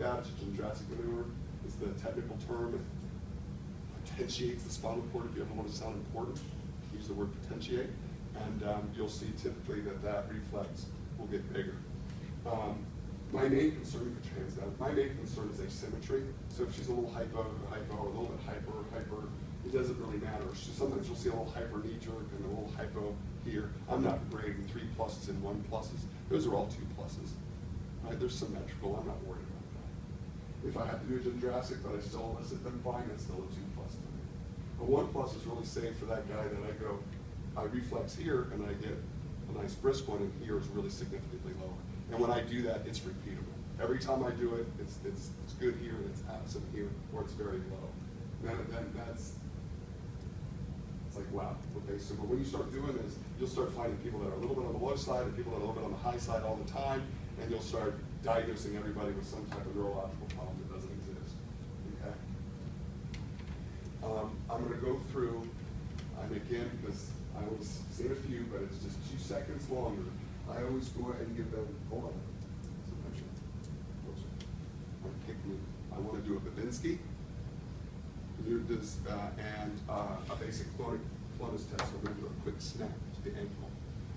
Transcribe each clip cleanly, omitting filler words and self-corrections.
that. It's a Jurasic maneuver. It's the technical term. It potentiates the spinal cord. If you ever want to sound important, use the word potentiate. And you'll see typically that reflex will get bigger. My main concern, my main concern is asymmetry. So if she's a little hypo, or a little bit hyper, it doesn't really matter. Sometimes you'll see a little hyper knee jerk and a little hypo here. I'm not grading 3 pluses and 1 pluses. Those are all 2 pluses. Right? They're symmetrical. I'm not worried about that. If I have to do a Jurasic, but I still elicit them fine, it's still a 2 plus to me. A 1 plus is really safe for that guy that I reflex here and I get a nice brisk one, and here is really significantly lower. And when I do that, it's repeatable. Every time I do it, it's good here, and it's absent here, or it's very low. Then it's like, wow, okay, so but when you start doing this, you'll start finding people that are a little bit on the low side and people that are a little bit on the high side all the time, and you'll start diagnosing everybody with some type of neurological problem that doesn't exist, okay? I'm gonna go through, and again, because I always say a few, but it's just 2 seconds longer. I always go ahead and give them, hold on. I want to do a Babinski, and a basic clonus test. So I'm going to do a quick snap to the ankle.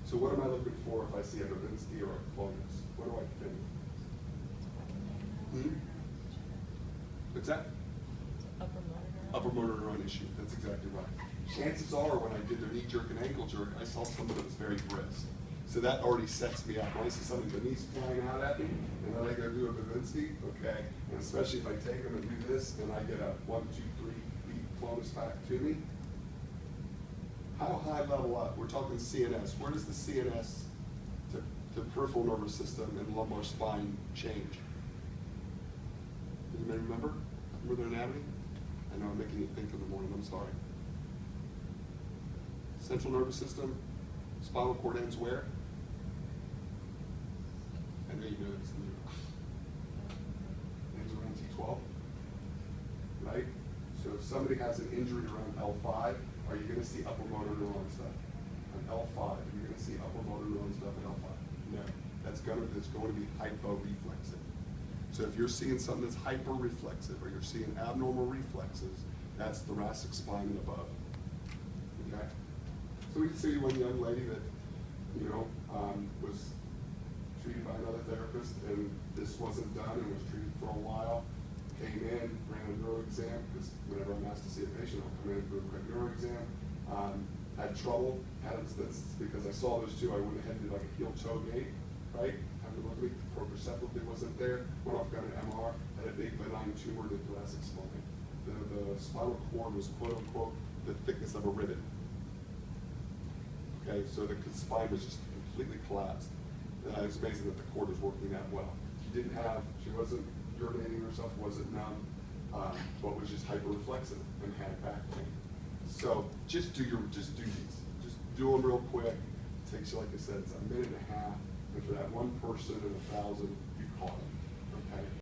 So what am I looking for if I see a Babinski or a clonus? What do I think? What's that? Upper motor neuron issue. That's exactly right. Chances are, when I did their knee jerk and ankle jerk, I saw something that was very brisk. So that already sets me up. When I see something, the knees flying out at me, and then I go do a Babinski, okay? And especially if I take them and do this, and I get a 1, 2, 3 beat clonus back to me. How high level up? We're talking CNS. Where does the CNS to peripheral nervous system and lumbar spine change? Anybody remember? Remember their anatomy? I know I'm making you think in the morning. I'm sorry. Central nervous system, spinal cord ends where? I know you know this. Ends around T12, right? So if somebody has an injury around L5, are you going to see upper motor neuron stuff? On L5, are you going to see upper motor neuron stuff at L5? No. It's going to be hyporeflexive. So if you're seeing something that's hyperreflexive, or you're seeing abnormal reflexes, that's thoracic spine and above. Okay? So we can see one young lady that, was treated by another therapist, and this wasn't done, and was treated for a while. Came in, ran a neuro exam, because whenever I'm asked to see a patient, I'll come in and do a quick neuro exam. Had trouble, that's because I saw those two. I went ahead and did like a heel-toe gait, right? Time to look at me, proprioceptively wasn't there. Went off, got an MR, had a big benign tumor in the thoracic spine. The spinal cord was quote unquote the thickness of a rivet. Okay, so the spine was just completely collapsed. It's amazing that the cord was working that well. She wasn't urinating herself, wasn't numb, but was just hyperreflexive and had back pain. So just do these. Just do them real quick. It takes you, like I said, it's a minute and a half. And for that one person in 1,000, you caught it. Okay.